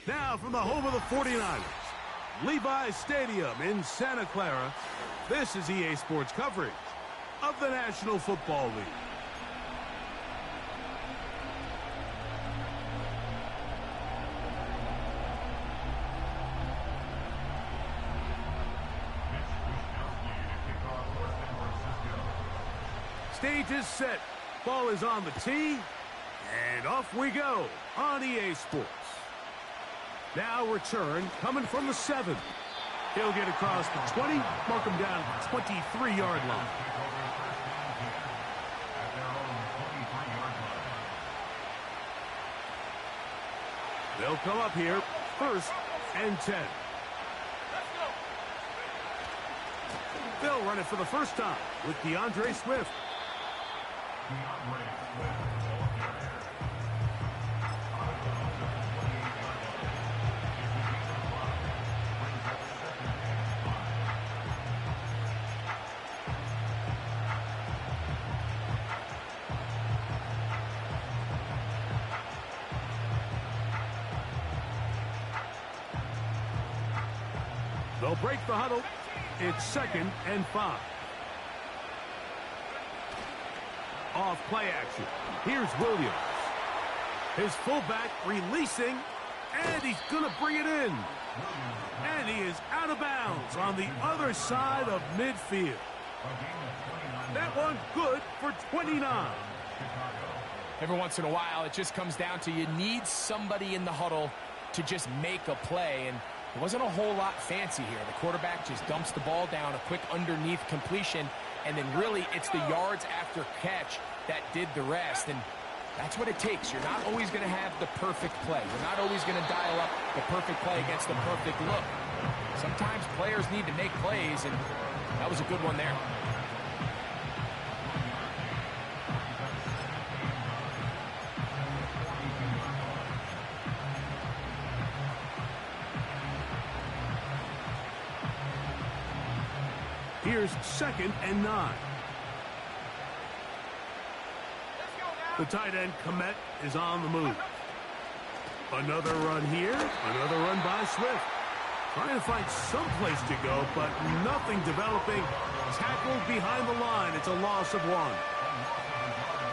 Now from the home of the 49ers, Levi's Stadium in Santa Clara, this is EA Sports coverage of the National Football League. Stage is set. Ball is on the tee. And off we go on EA Sports. Now return coming from the 7. He'll get across the 20, mark him down at the 23-yard line. They'll come up here, 1st and 10. They'll run it for the first time with DeAndre Swift. They'll break the huddle. It's 2nd and 5. Off play action. Here's Williams. His fullback releasing, and he's going to bring it in. And he is out of bounds on the other side of midfield. That one good for 29. Every once in a while, it just comes down to you need somebody in the huddle to just make a play, and it wasn't a whole lot fancy here. The quarterback just dumps the ball down, a quick underneath completion, and then really it's the yards after catch that did the rest. And that's what it takes. You're not always going to have the perfect play. You're not always going to dial up the perfect play against the perfect look. Sometimes players need to make plays, and that was a good one there. Here's 2nd and 9. The tight end, Komet, is on the move. Another run here. Another run by Swift. Trying to find some place to go, but nothing developing. Tackled behind the line. It's a loss of 1.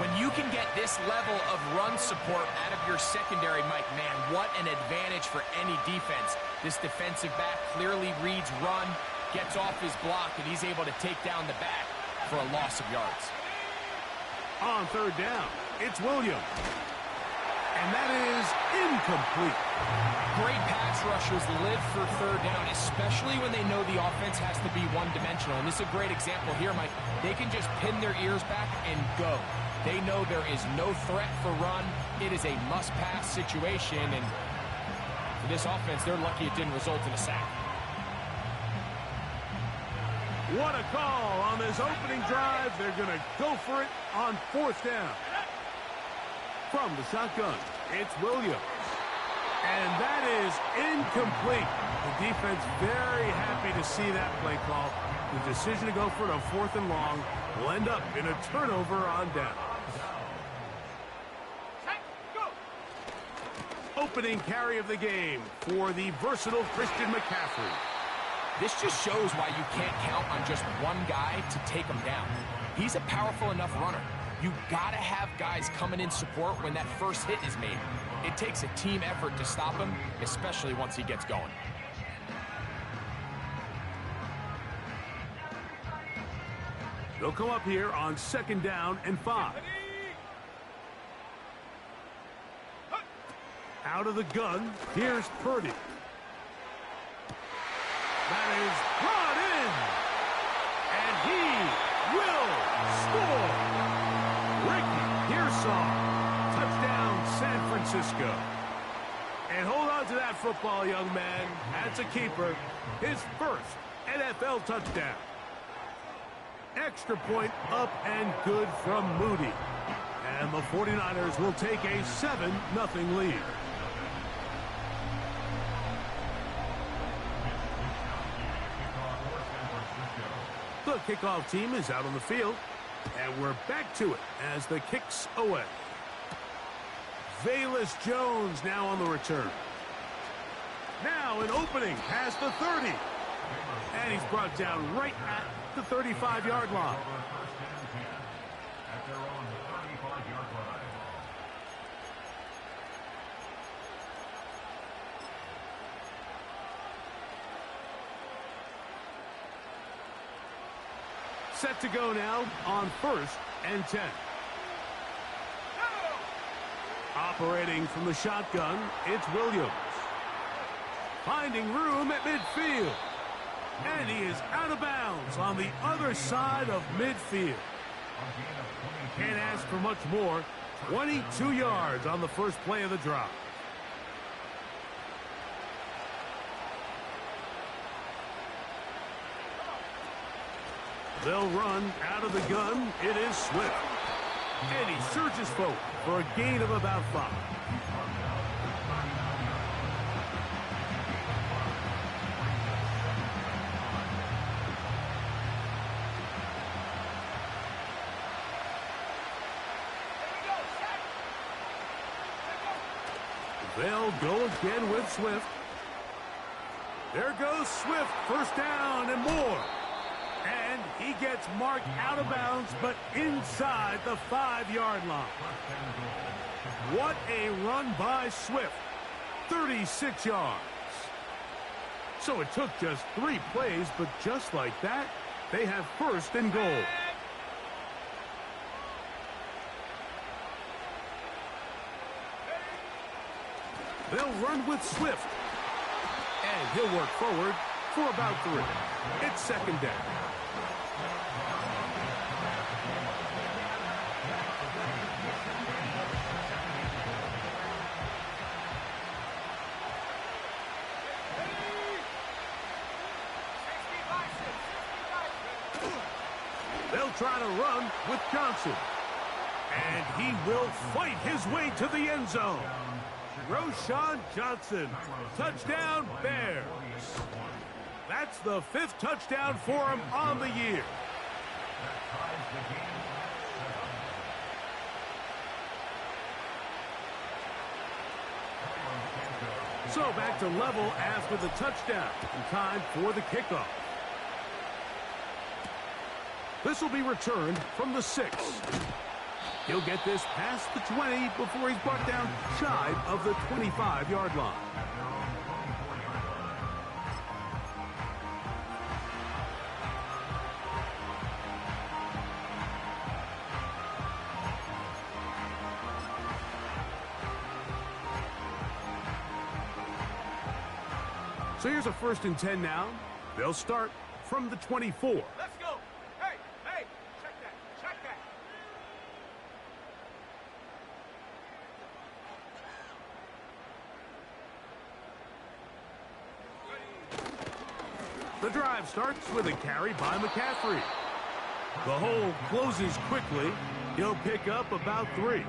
When you can get this level of run support out of your secondary, Mike, man, what an advantage for any defense. This defensive back clearly reads run, gets off his block, and he's able to take down the back for a loss of yards. On 3rd down, it's Williams. And that is incomplete. Great pass rushers live for 3rd down, especially when they know the offense has to be one-dimensional. And this is a great example here, Mike. They can just pin their ears back and go. They know there is no threat for run. It is a must-pass situation, and for this offense, they're lucky it didn't result in a sack. What a call on this opening drive. They're going to go for it on 4th down. From the shotgun, it's Williams. And that is incomplete. The defense very happy to see that play call. The decision to go for it on 4th and long will end up in a turnover on down. Opening carry of the game for the versatile Christian McCaffrey. This just shows why you can't count on just one guy to take him down. He's a powerful enough runner. You gotta have guys coming in support when that first hit is made. It takes a team effort to stop him, especially once he gets going. They'll come up here on 2nd down and 5. Out of the gun, here's Purdy. That is brought in, and he will score. Ricky Pearsall, touchdown San Francisco. And hold on to that football, young man. That's a keeper. His first NFL touchdown. Extra point up and good from Moody. And the 49ers will take a 7-0 lead. The kickoff team is out on the field, and we're back to it as the kick's away. Velus Jones now on the return. now an opening past the 30. And he's brought down right at the 35-yard line. Set to go now on 1st and 10. Operating from the shotgun, it's Williams. Finding room at midfield. And he is out of bounds on the other side of midfield. Can't ask for much more. 22 yards on the first play of the drive. They'll run out of the gun. It is Swift. And he surges forward for a gain of about 5. They'll go again with Swift. There goes Swift. First down and more. And he gets marked out of bounds, but inside the 5-yard line. What a run by Swift. 36 yards. So it took just 3 plays, but just like that, they have first and goal. They'll run with Swift. And he'll work forward for about 3. It's second down. They'll try to run with Johnson. And he will fight his way to the end zone. Roschon Johnson. Touchdown, Bears. That's the 5th touchdown for him on the year. So back to level after the touchdown. And time for the kickoff. This will be returned from the 6. He'll get this past the 20 before he's brought down shy of the 25-yard line. So here's a 1st and 10 now. They'll start from the 24. Let's go. Hey, check that. The drive starts with a carry by McCaffrey. The hole closes quickly. He'll pick up about 3.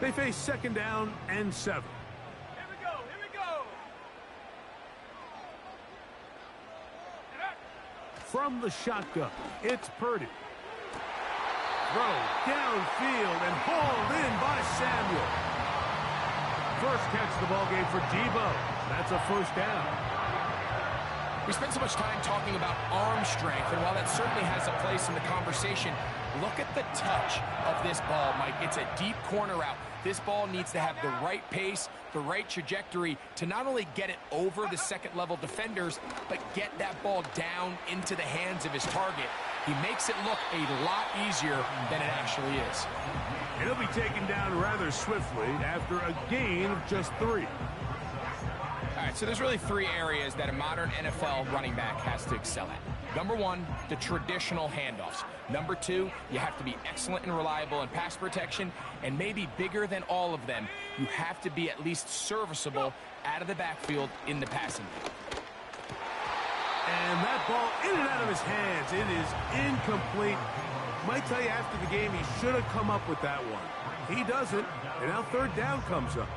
They face second down and 7. Here we go. From the shotgun, it's Purdy. Throw downfield and hauled in by Samuel. First catch of the ballgame for Debo. That's a first down. We spent so much time talking about arm strength, and while that certainly has a place in the conversation, look at the touch of this ball, Mike. It's a deep corner route. This ball needs to have the right pace, the right trajectory to not only get it over the second-level defenders, but get that ball down into the hands of his target. He makes it look a lot easier than it actually is. And he'll be taken down rather swiftly after a gain of just 3. All right, so there's really 3 areas that a modern NFL running back has to excel at. Number 1, the traditional handoffs. Number 2, you have to be excellent and reliable in pass protection. And maybe bigger than all of them, you have to be at least serviceable out of the backfield in the passing game. And that ball in and out of his hands. It is incomplete. Might tell you after the game he should have come up with that one. He doesn't, and now third down comes up.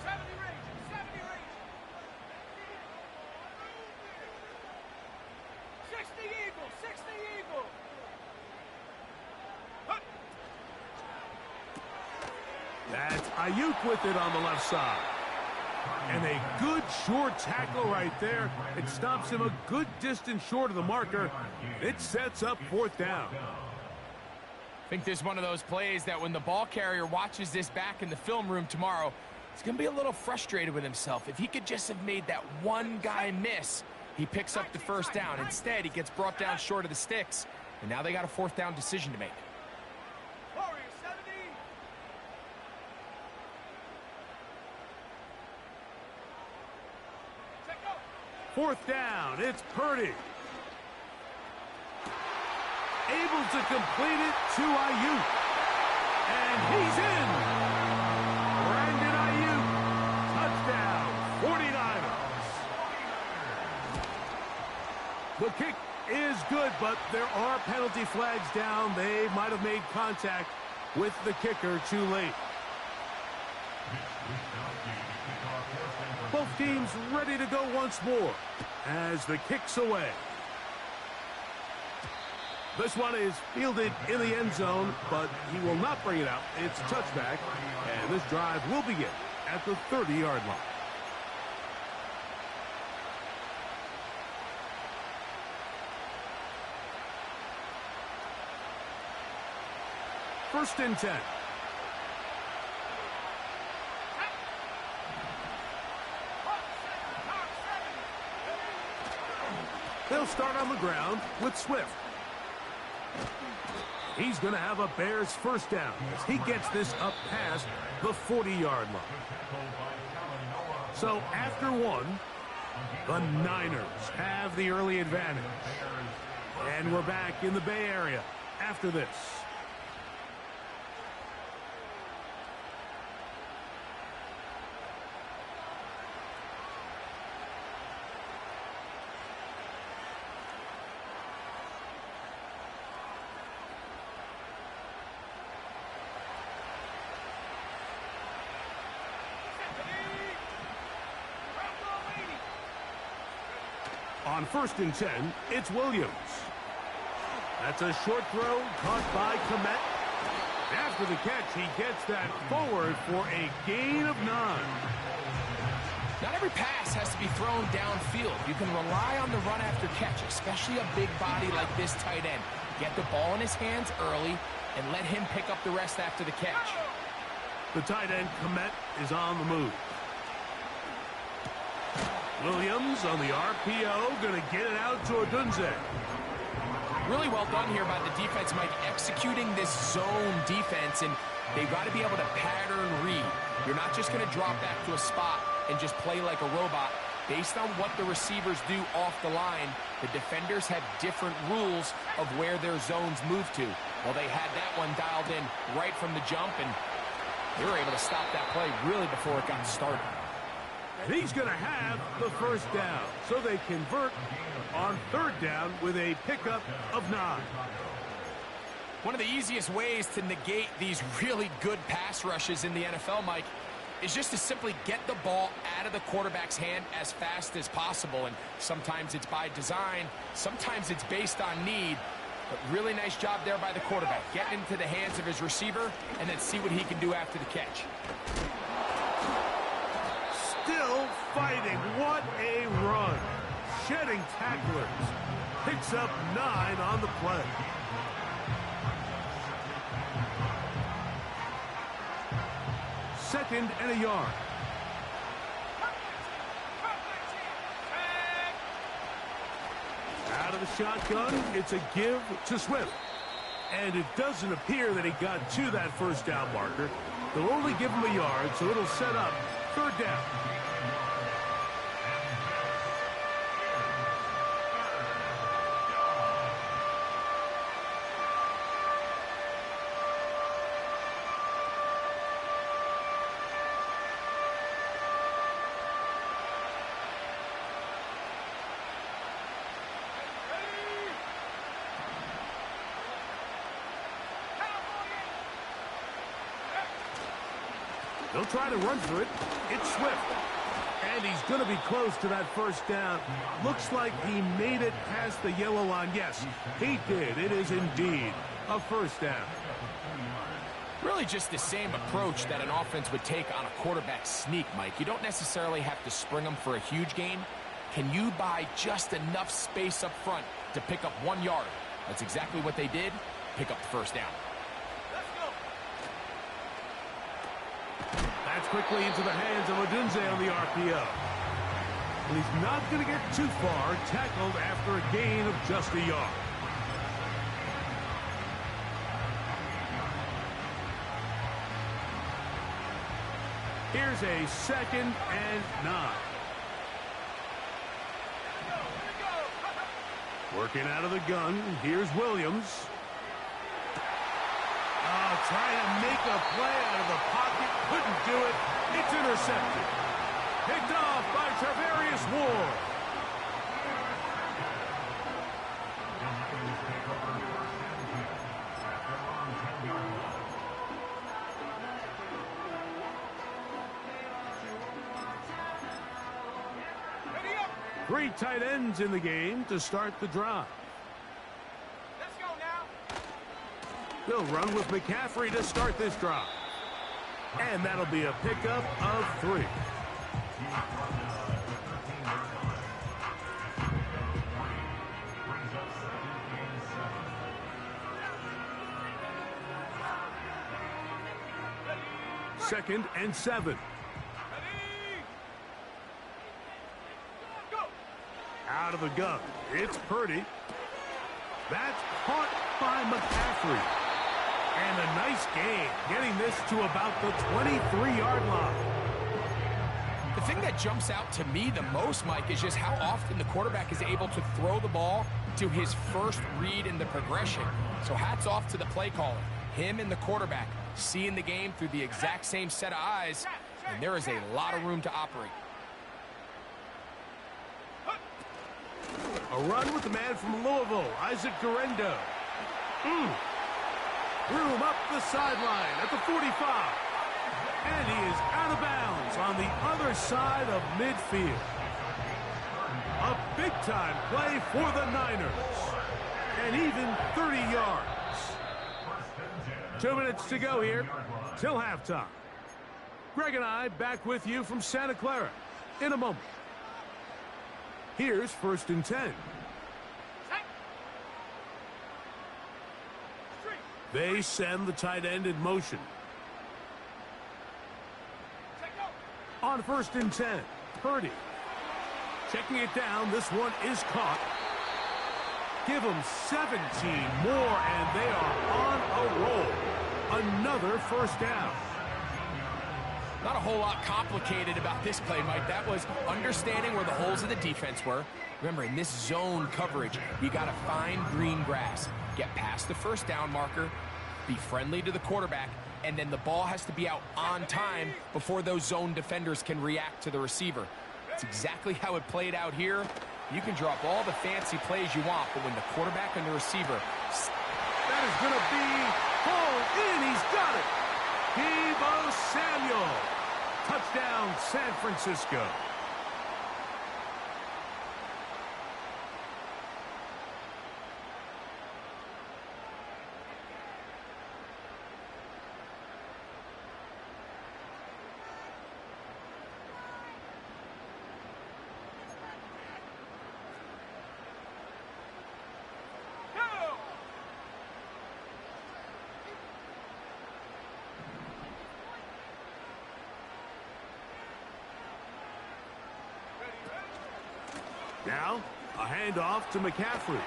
70 range, 70. 360 Eagle. That's Ayuk with it on the left side. And a good short tackle right there. It stops him a good distance short of the marker. It sets up 4th down. I think this is one of those plays that when the ball carrier watches this back in the film room tomorrow, he's going to be a little frustrated with himself. If he could just have made that one guy miss, he picks up the 1st down. Instead, he gets brought down short of the sticks, and now they got a 4th down decision to make. Warrior 70. 4th down, it's Purdy. Able to complete it to Ayuk. And he's in. Brandon Ayuk, touchdown, 49ers. The kick is good, but there are penalty flags down. They might have made contact with the kicker too late. Both teams ready to go once more as the kick's away. This one is fielded in the end zone, but he will not bring it out. It's a touchback, and this drive will begin at the 30-yard line. First and 10. They'll start on the ground with Swift. He's going to have a Bears 1st down as he gets this up past the 40-yard line. So after 1, the Niners have the early advantage. And we're back in the Bay Area after this. On 1st and 10, it's Williams. That's a short throw caught by Komet. After the catch, he gets that forward for a gain of 9. Not every pass has to be thrown downfield. You can rely on the run after catch, especially a big body like this tight end. Get the ball in his hands early and let him pick up the rest after the catch. The tight end, Komet, is on the move. Williams on the RPO, going to get it out to Odunze. Really well done here by the defense, Mike, executing this zone defense, and they've got to be able to pattern read. You're not just going to drop back to a spot and just play like a robot. Based on what the receivers do off the line, the defenders have different rules of where their zones move to. Well, they had that one dialed in right from the jump, and they were able to stop that play really before it got started. And he's going to have the 1st down. So they convert on 3rd down with a pickup of 9. One of the easiest ways to negate these really good pass rushes in the NFL, Mike, is just to simply get the ball out of the quarterback's hand as fast as possible. And sometimes it's by design, sometimes it's based on need. But really nice job there by the quarterback. Get into the hands of his receiver and then see what he can do after the catch. Still fighting. What a run. Shedding tacklers. Picks up 9 on the play. Second and a yard. Out of the shotgun, it's a give to Swift. And it doesn't appear that he got to that 1st down marker. They'll only give him a yard, so it'll set up 3rd down. They'll try to run for it. It's Swift. And he's going to be close to that first down. Looks like he made it past the yellow line. Yes, he did. It is indeed a first down. Really just the same approach that an offense would take on a quarterback sneak, Mike. You don't necessarily have to spring them for a huge gain. Can you buy just enough space up front to pick up 1 yard? That's exactly what they did. Pick up the first down. Let's go. That's quickly into the hands of Odunze on the RPO. And he's not going to get too far, tackled after a gain of just a yard. Here's a 2nd and 9. Working out of the gun. Here's Williams. Trying to make a play out of the pocket. Couldn't do it. It's intercepted. Picked off by Tarvarius Ward. Ready up. 3 tight ends in the game to start the drive. Let's go now. They'll run with McCaffrey to start this drive. And that'll be a pickup of 3. Second and 7. Ready. Go. Out of the gun. It's Purdy. That's caught by McCaffrey. And a nice gain, getting this to about the 23-yard line. The thing that jumps out to me the most, Mike, is just how often the quarterback is able to throw the ball to his first read in the progression. So hats off to the play caller. Him and the quarterback seeing the game through the exact same set of eyes, and there is a lot of room to operate. A run with the man from Louisville, Isaac Guerendo. Room up the sideline at the 45. And he is out of bounds on the other side of midfield. A big-time play for the Niners. And even 30 yards. 2 minutes to go here till halftime. Greg and I back with you from Santa Clara in a moment. Here's 1st and 10. They send the tight end in motion. On 1st and 10, Purdy. Checking it down, this one is caught. Give them 17 more, and they are on a roll. Another first down. Not a whole lot complicated about this play, Mike. That was understanding where the holes of the defense were. Remember, in this zone coverage, you got to find green grass. Get past the first down marker, be friendly to the quarterback, and then the ball has to be out on time before those zone defenders can react to the receiver. It's exactly how it played out here. You can drop all the fancy plays you want, but when the quarterback and the receiver... That is going to be pulled in. He's got it. Deebo Samuel. Touchdown, San Francisco. Now, a handoff to McCaffrey.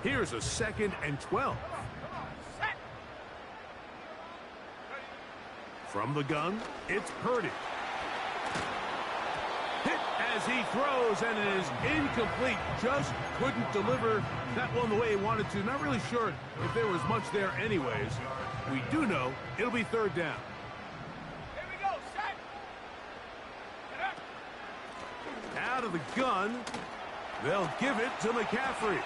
Here's a 2nd and 12. From the gun, it's Purdy. Hit as he throws, and it is incomplete. Just couldn't deliver that one the way he wanted to. Not really sure if there was much there anyways. We do know it'll be third down. Here we go, set. Get up. Out of the gun, they'll give it to McCaffrey.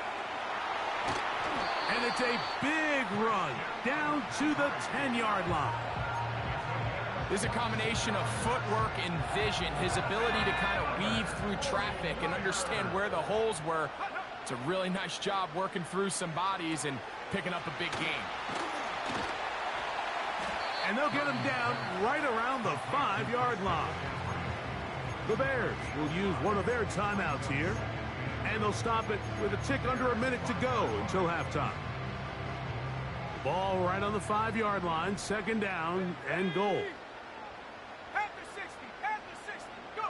And it's a big run down to the 10-yard line. There's a combination of footwork and vision, his ability to kind of weave through traffic and understand where the holes were. It's a really nice job working through some bodies and picking up a big gain. And they'll get him down right around the 5-yard line. The Bears will use one of their timeouts here, and they'll stop it with a tick under a minute to go until halftime. Ball right on the 5-yard line, second down and goal. Panther 60, Panther 60, go.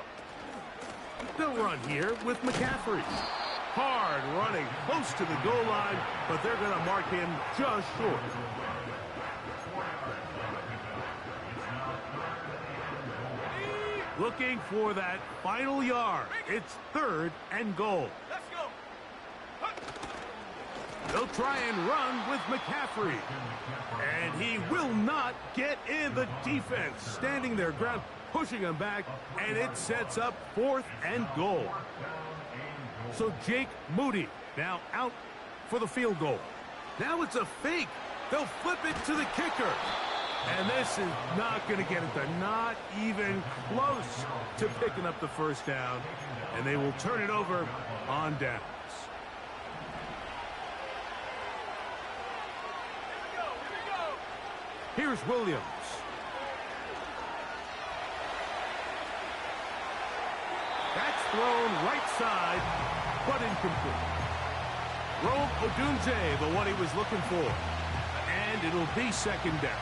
They'll run here with McCaffrey. Hard running close to the goal line, but they're going to mark him just short. Looking for that final yard. It's third and goal. Let's go. They'll try and run with McCaffrey. And he will not get in. The defense standing their ground, pushing him back, and it sets up fourth and goal. So Jake Moody now out for the field goal. Now it's a fake. They'll flip it to the kicker. And this is not going to get it done. Not even close to picking up the first down. And they will turn it over on downs. Here's Williams. That's thrown right side, but incomplete. Rome Odunze, the one he was looking for. And it'll be second down.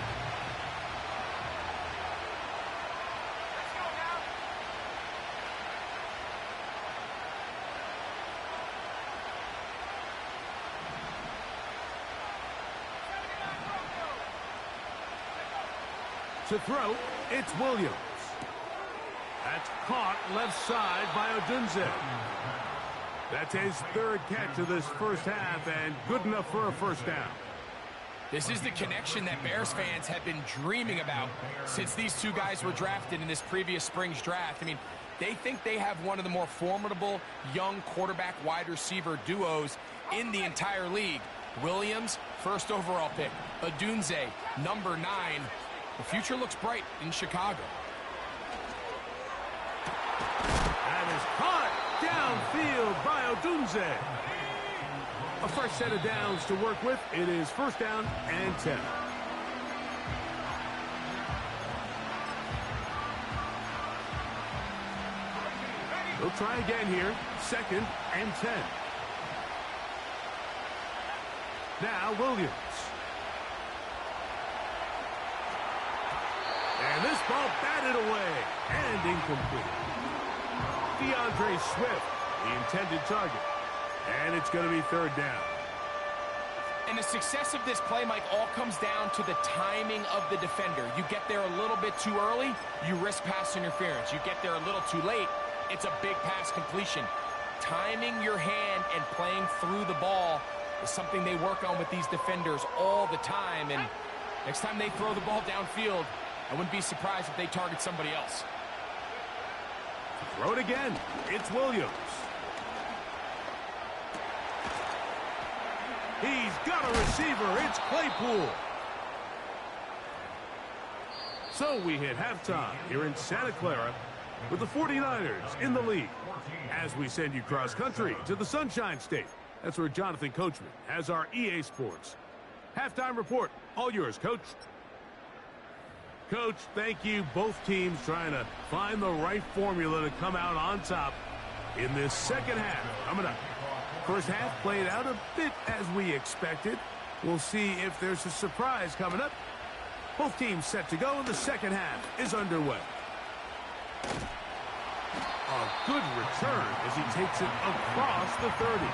To throw, it's Williams. That's caught left side by Odunze. That's his third catch of this first half, and good enough for a first down. This is the connection that Bears fans have been dreaming about since these two guys were drafted in this previous spring's draft. I mean, they think they have one of the more formidable young quarterback-wide receiver duos in the entire league. Williams, first overall pick. Odunze, number 9. The future looks bright in Chicago. That is caught downfield by Odunze. A fresh set of downs to work with. It is first down and 10. They'll try again here. Second and 10. Now Williams. And this ball batted away and incomplete. DeAndre Swift, the intended target. And it's going to be third down. And the success of this play, Mike, all comes down to the timing of the defender. You get there a little bit too early, you risk pass interference. You get there a little too late, it's a big pass completion. Timing your hand and playing through the ball is something they work on with these defenders all the time. And next time they throw the ball downfield, I wouldn't be surprised if they target somebody else. Throw it again. It's Williams. He's got a receiver. It's Claypool. So we hit halftime here in Santa Clara with the 49ers in the lead as we send you cross country to the Sunshine State. That's where Jonathan Coachman has our EA Sports halftime report. All yours, Coach. Coach, thank you. Both teams trying to find the right formula to come out on top in this second half. Coming up. First half played out a bit as we expected. We'll see if there's a surprise coming up. Both teams set to go, and the second half is underway. A good return as he takes it across the 30.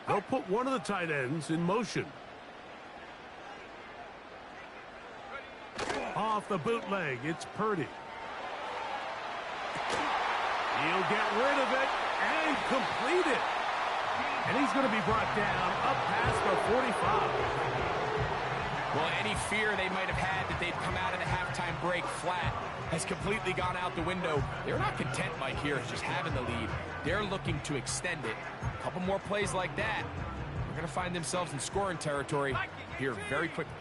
They'll put one of the tight ends in motion. Off the bootleg, it's Purdy. He'll get rid of it and complete it. And he's going to be brought down up past the 45. Well, any fear they might have had that they'd come out of the halftime break flat has completely gone out the window. They're not content, Mike, here, just having the lead. They're looking to extend it. A couple more plays like that, they're going to find themselves in scoring territory here very quickly.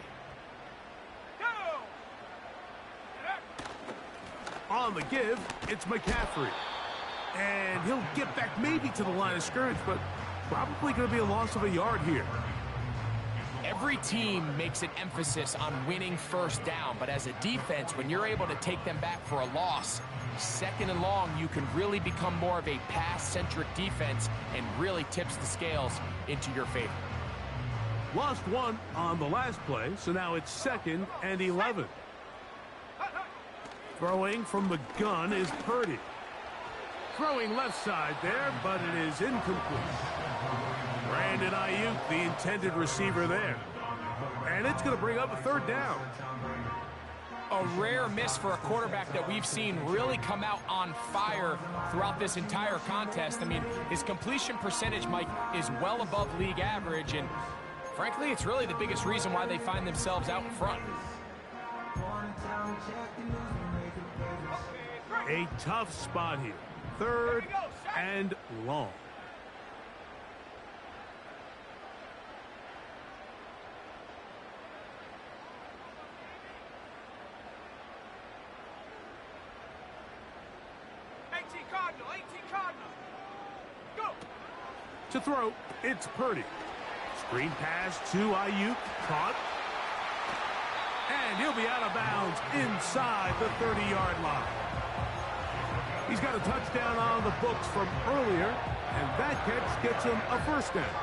On the give, it's McCaffrey. And he'll get back maybe to the line of scrimmage, but probably going to be a loss of a yard here. Every team makes an emphasis on winning first down, but as a defense, when you're able to take them back for a loss, second and long, you can really become more of a pass-centric defense and really tips the scales into your favor. Lost one on the last play, so now it's 2nd and 11. Throwing from the gun is Purdy. Throwing left side there, but it is incomplete. Brandon Ayuk, the intended receiver there. And it's going to bring up a 3rd down. A rare miss for a quarterback that we've seen really come out on fire throughout this entire contest. I mean, his completion percentage, Mike, is well above league average, and frankly, it's really the biggest reason why they find themselves out in front. A tough spot here. 3rd and long. Go. To throw, it's Purdy. Screen pass to Ayuk. Caught. And he'll be out of bounds inside the 30-yard line. He's got a touchdown on the books from earlier, and that catch gets him a 1st down.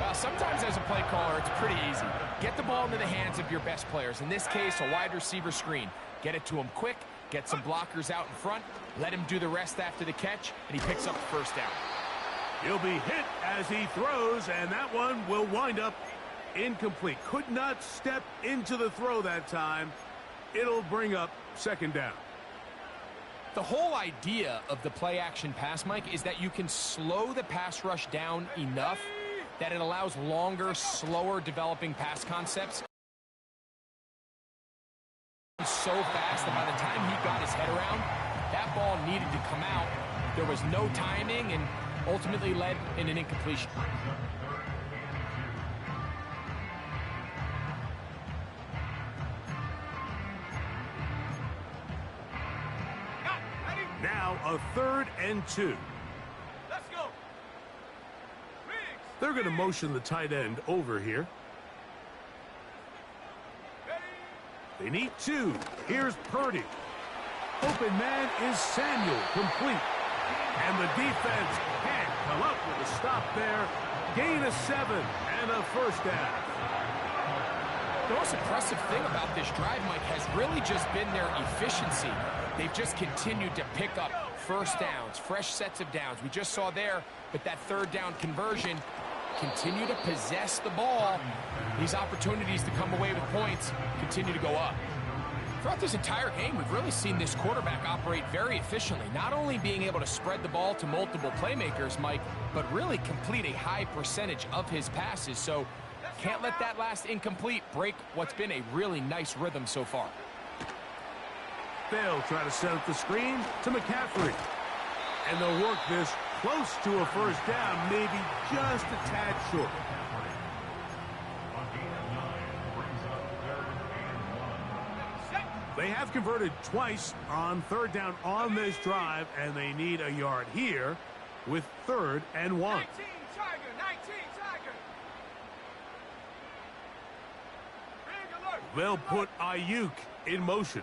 Well, sometimes as a play caller, it's pretty easy. Get the ball into the hands of your best players. In this case, a wide receiver screen. Get it to him quick, get some blockers out in front, let him do the rest after the catch, and he picks up the 1st down. He'll be hit as he throws, and that one will wind up incomplete. Could not step into the throw that time. It'll bring up 2nd down. The whole idea of the play-action pass, Mike, is that you can slow the pass rush down enough that it allows longer, slower developing pass concepts. So fast that by the time he got his head around, that ball needed to come out. There was no timing and ultimately led in an incompletion. Now a 3rd and 2. Let's go. They're going to motion the tight end over here. They need 2. Here's Purdy. Open man is Samuel, complete. And the defense can't come up with a stop there. Gain of 7 and a 1st down. The most impressive thing about this drive, Mike, has really just been their efficiency. They've just continued to pick up 1st downs, fresh sets of downs. We just saw there, but that 3rd down conversion, continue to possess the ball. These opportunities to come away with points continue to go up. Throughout this entire game, we've really seen this quarterback operate very efficiently, not only being able to spread the ball to multiple playmakers, Mike, but really complete a high percentage of his passes. So can't let that last incomplete break what's been a really nice rhythm so far. They'll try to set up the screen to McCaffrey. And they'll work this close to a 1st down, maybe just a tad short. They have converted twice on 3rd down on this drive, and they need a yard here with 3rd and 1. 19 Tiger, 19 Tiger. Big alert. They'll put Ayuk in motion.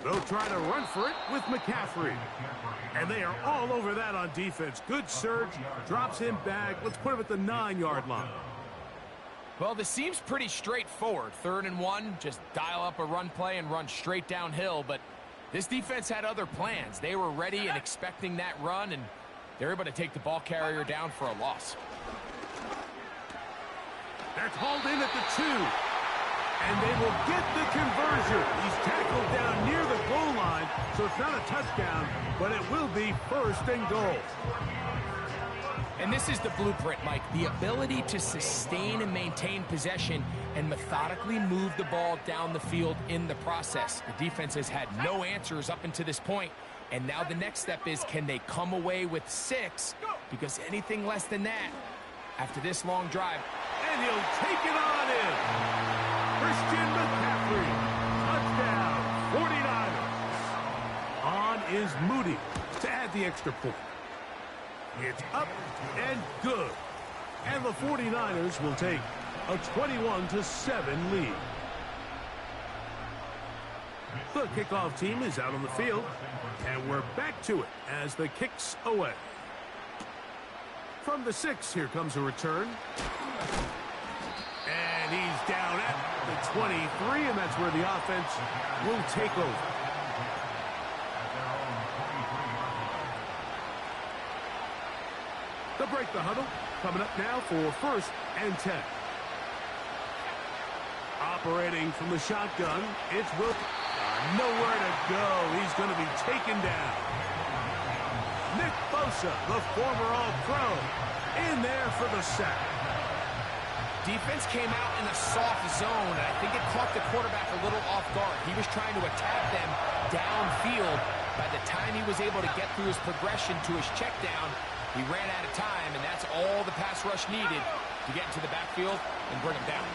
They'll try to run for it with McCaffrey. And they are all over that on defense. Good surge, drops him back. Let's put him at the 9-yard line. Well, this seems pretty straightforward. 3rd and 1, just dial up a run play and run straight downhill. But This defense had other plans. They were ready and expecting that run, and they're able to take the ball carrier down for a loss. That's hauled in at the 2. And they will get the conversion. He's tackled down near the goal line, so it's not a touchdown, but it will be 1st and goal. And this is the blueprint, Mike. The ability to sustain and maintain possession and methodically move the ball down the field in the process. The defense has had no answers up until this point, and now the next step is, can they come away with 6? Because anything less than that, after this long drive. And he'll take it on in. Christian McCaffrey, touchdown, 49ers. On is Moody to add the extra point. It's up and good. And the 49ers will take a 21-7 lead. The kickoff team is out on the field, and we're back to it as the kick's away. From the 6, here comes a return. And he's down at the 23, and that's where the offense will take over. They'll break the huddle. Coming up now for 1st and 10. Operating from the shotgun, it's Wilk. Nowhere to go. He's going to be taken down. Nick Bosa, the former All-Pro, in there for the sack. Defense came out in a soft zone, and I think it caught the quarterback a little off guard. He was trying to attack them downfield. By the time he was able to get through his progression to his check down, he ran out of time, and that's all the pass rush needed to get into the backfield and bring him down.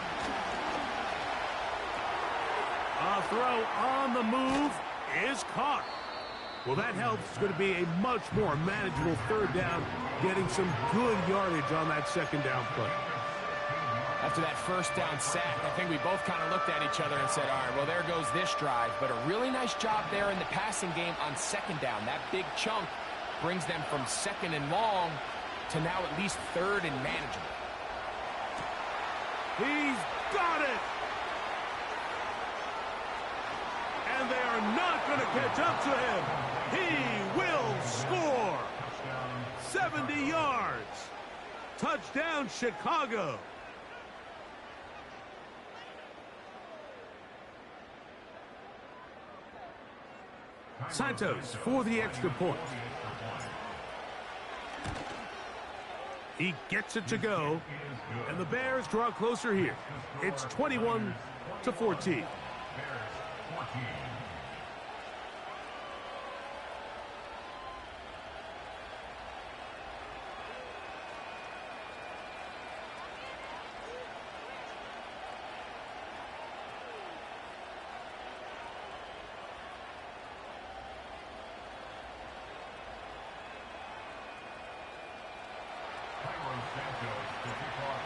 A throw on the move is caught. Well, that helps. It's going to be a much more manageable 3rd down, getting some good yardage on that 2nd down play. After that 1st down sack, I think we both kind of looked at each other and said, all right, well, there goes this drive. But a really nice job there in the passing game on 2nd down. That big chunk brings them from 2nd and long to now at least 3rd and manageable. He's got it! And they are not going to catch up to him. He will score. 70 yards. Touchdown, Chicago. Santos for the extra point. He gets it to go, and the Bears draw closer here. It's 21-14.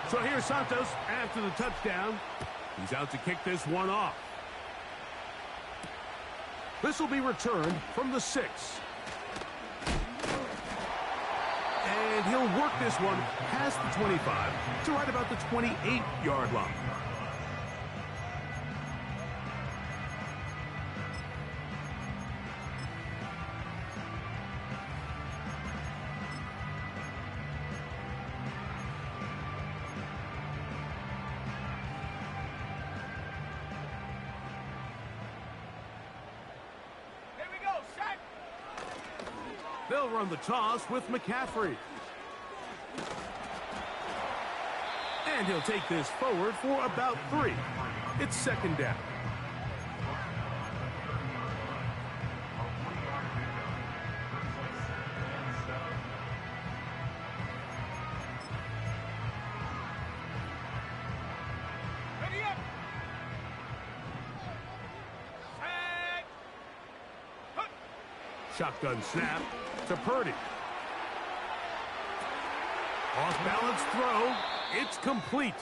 So here's Santos after the touchdown. He's out to kick this one off. This will be returned from the 6. And he'll work this one past the 25 to right about the 28-yard line. They'll run the toss with McCaffrey. And he'll take this forward for about 3. It's 2nd down. Ready up. Shotgun snap to Purdy. Off-balance throw. It's complete.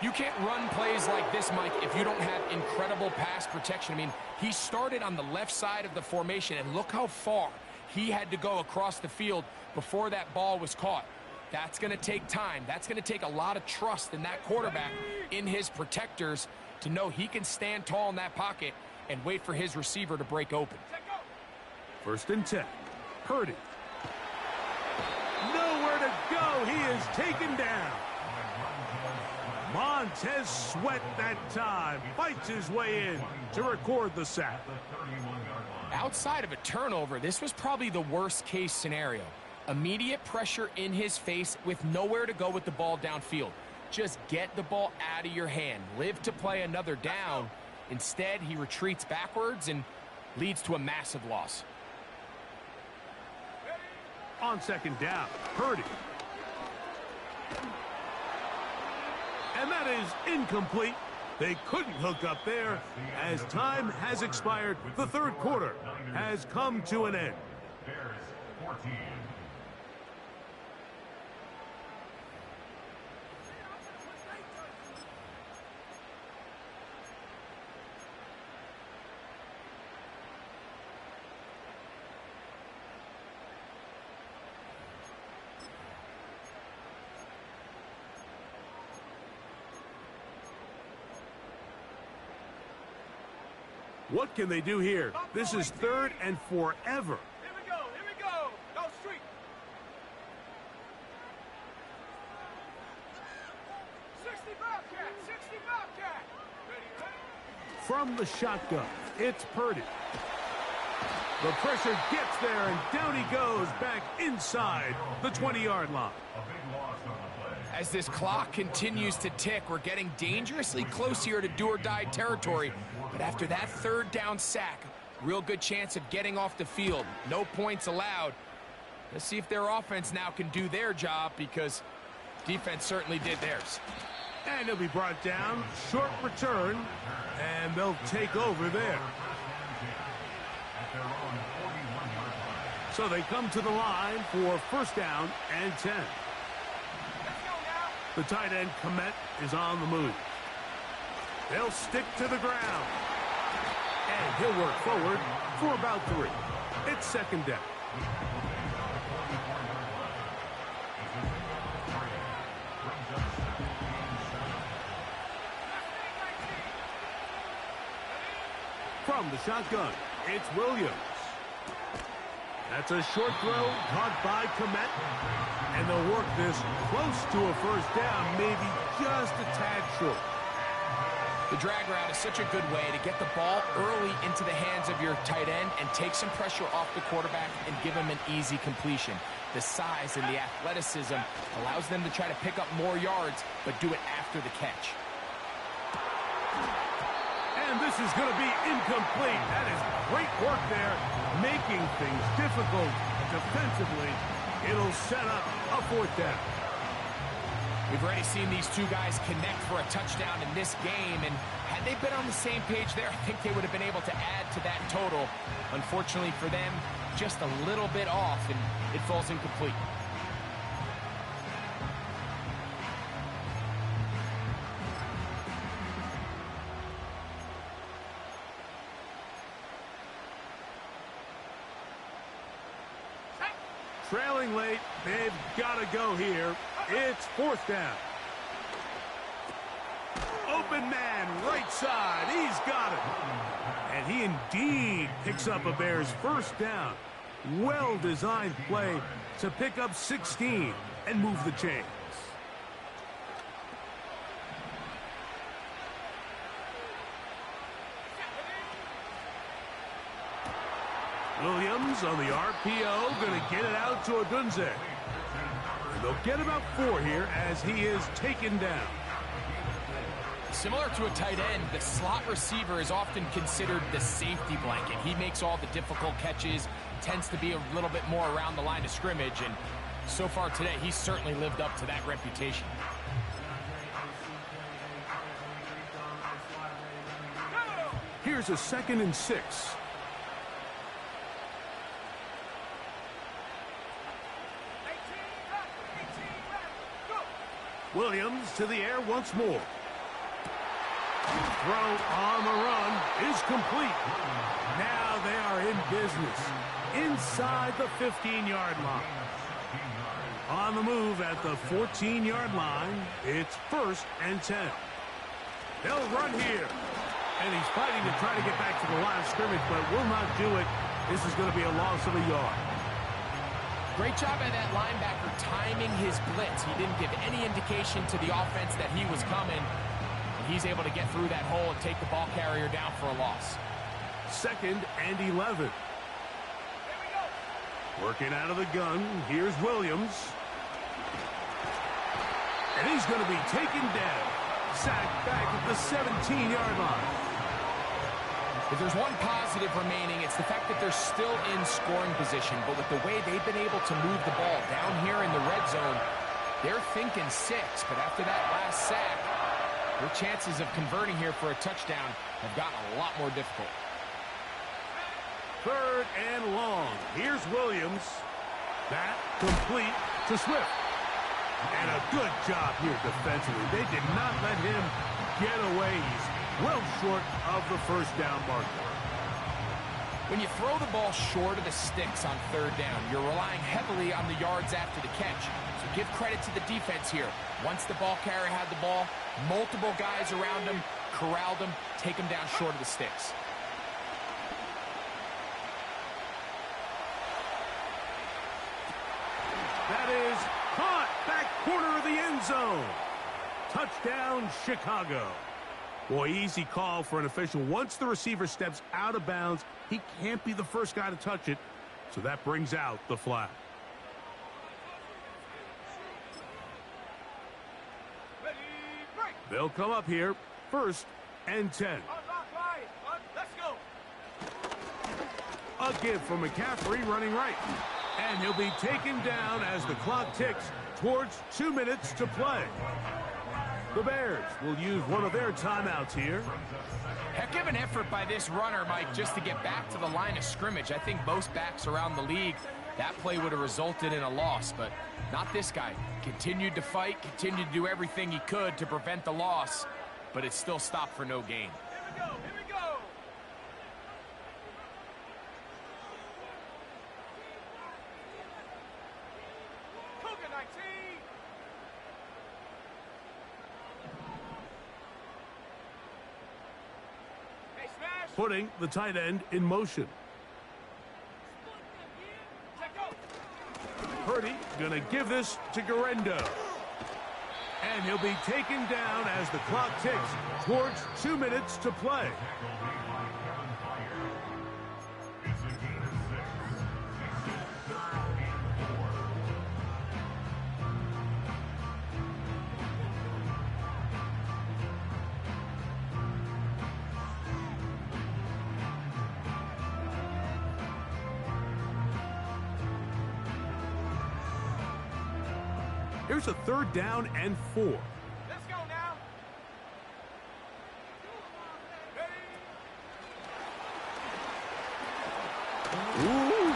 You can't run plays like this, Mike, if you don't have incredible pass protection. I mean, he started on the left side of the formation, and look how far he had to go across the field before that ball was caught. That's going to take time. That's going to take a lot of trust in that quarterback, in his protectors, to know he can stand tall in that pocket and wait for his receiver to break open. First and 10. Purdy. Nowhere to go. He is taken down. Montez Sweat that time fights his way in to record the sack. Outside of a turnover, this was probably the worst case scenario. Immediate pressure in his face with nowhere to go with the ball downfield. Just get the ball out of your hand. Live to play another down. Instead, he retreats backwards and leads to a massive loss. On second down, Purdy. And that is incomplete. They couldn't hook up there. As time has expired, the third quarter has come to an end. Bears 14. What can they do here? This is third and forever. Here we go, here we go. Go street. 60 Bobcat, 60 Bobcat. Ready, ready? From the shotgun, it's Purdy. The pressure gets there, and down he goes back inside the 20-yard line. A big loss on the play. As this clock continues to tick, we're getting dangerously close here to do-or-die territory. But after that third down sack, real good chance of getting off the field. No points allowed. Let's see if their offense now can do their job, because defense certainly did theirs. And he'll be brought down. Short return, and they'll take over there. At their own 41-yard line. So they come to the line for first down and 10. The tight end, Komet, is on the move. They'll stick to the ground. And he'll work forward for about 3. It's second down. From the shotgun, it's Williams. That's a short throw caught by Komet. And they'll work this close to a first down, maybe just a tad short. The drag route is such a good way to get the ball early into the hands of your tight end and take some pressure off the quarterback and give him an easy completion. The size and the athleticism allows them to try to pick up more yards, but do it after the catch. And this is going to be incomplete. That is great work there, making things difficult defensively. It'll set up a fourth down. We've already seen these two guys connect for a touchdown in this game, and had they been on the same page there, I think they would have been able to add to that total. Unfortunately for them, just a little bit off, and it falls incomplete. Trailing late, they've got to go here. It's fourth down. Open man, right side. He's got it. And he indeed picks up a Bears first down. Well-designed play to pick up 16 and move the chains. Williams on the RPO, going to get it out to Odunze. And they'll get about 4 here as he is taken down. Similar to a tight end, the slot receiver is often considered the safety blanket. He makes all the difficult catches, tends to be a little bit more around the line of scrimmage, and so far today, he's certainly lived up to that reputation. Here's a 2nd and 6. Williams to the air once more. Throw on the run is complete. Now they are in business inside the 15-yard line. On the move at the 14-yard line, it's 1st and 10. They'll run here. And he's fighting to try to get back to the line of scrimmage, but will not do it. This is going to be a loss of a yard. Great job by that linebacker timing his blitz. He didn't give any indication to the offense that he was coming. And he's able to get through that hole and take the ball carrier down for a loss. 2nd and 11. Working out of the gun. Here's Williams. And he's going to be taken down. Sacked back at the 17-yard line. If there's one positive remaining, it's the fact that they're still in scoring position. But with the way they've been able to move the ball down here in the red zone, they're thinking 6. But after that last sack, their chances of converting here for a touchdown have gotten a lot more difficult. 3rd and long. Here's Williams. That complete to Swift. And a good job here defensively. They did not let him get away. He's well short of the first down marker. When you throw the ball short of the sticks on 3rd down, you're relying heavily on the yards after the catch. So give credit to the defense here. Once the ball carrier had the ball, multiple guys around him, corralled him, take him down short of the sticks. That is caught back corner of the end zone. Touchdown, Chicago. Boy, easy call for an official. Once the receiver steps out of bounds, he can't be the first guy to touch it. So that brings out the flag. They'll come up here. 1st and 10. Let's go. A give from McCaffrey running right. And he'll be taken down as the clock ticks towards 2 minutes to play. The Bears will use one of their timeouts here. Heck of an effort by this runner, Mike, just to get back to the line of scrimmage. I think most backs around the league, that play would have resulted in a loss, but not this guy. Continued to fight, continued to do everything he could to prevent the loss, but it still stopped for no gain. Here we go. Here we go. Cougar 19. Hey, smash. Putting the tight end in motion. Check out. Purdy going to give this to Garendo. And he'll be taken down as the clock ticks towards 2 minutes to play. Here's a 3rd down and 4. Let's go now. Ooh.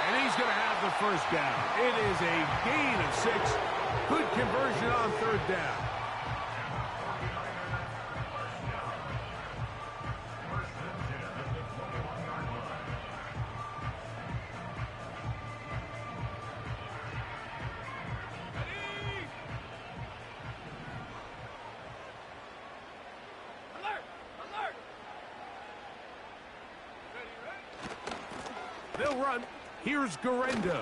And he's going to have the first down. It is a gain of 6. Good conversion on 3rd down. They'll run. Here's Garendo.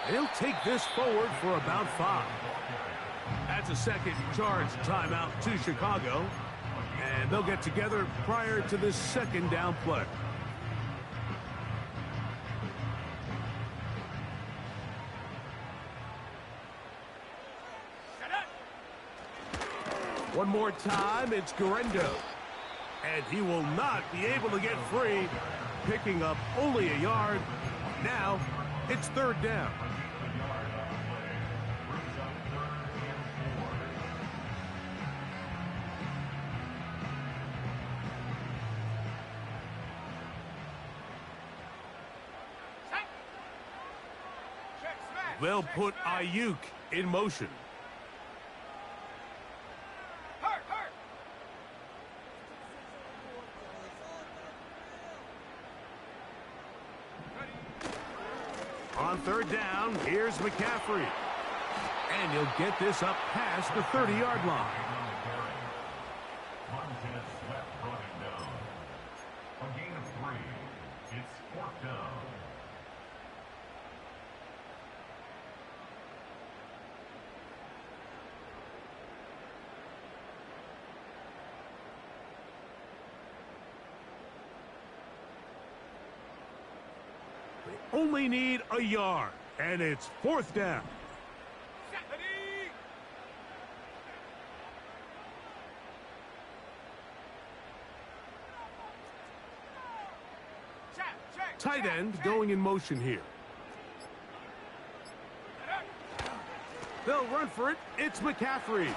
He'll take this forward for about 5. That's a second charge timeout to Chicago. And they'll get together prior to this 2nd down play. One more time, it's Garendo. And he will not be able to get free, picking up only a yard. Now, it's 3rd down. They'll put Ayuk in motion. On 3rd down, here's McCaffrey. And he'll get this up past the 30-yard line. only need a yard, and it's 4th down. Tight end going in motion here. They'll run for it. It's McCaffrey.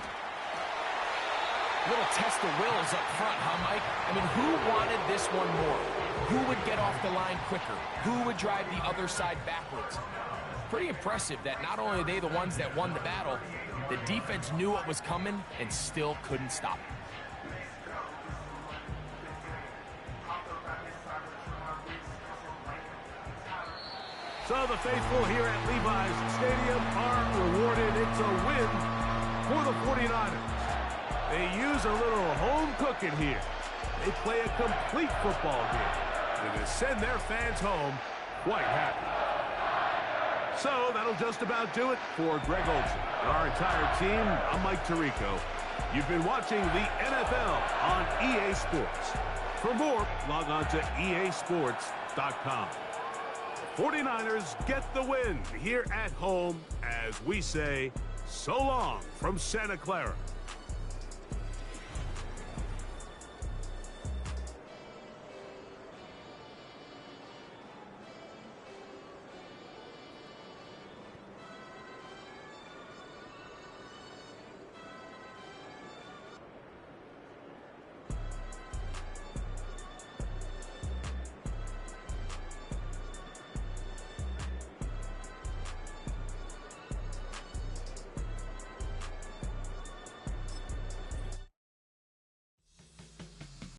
Little test of wills up front, huh, Mike? I mean, who wanted this one more? Who would get off the line quicker? Who would drive the other side backwards? Pretty impressive that not only are they the ones that won the battle, the defense knew what was coming and still couldn't stop it. So the faithful here at Levi's Stadium are rewarded. It's a win for the 49ers. They use a little home cooking here. They play a complete football game. And they send their fans home quite happy. So that'll just about do it for Greg Olsen and our entire team. I'm Mike Tirico. You've been watching the NFL on EA Sports. For more, log on to easports.com. 49ers get the win here at home as we say so long from Santa Clara.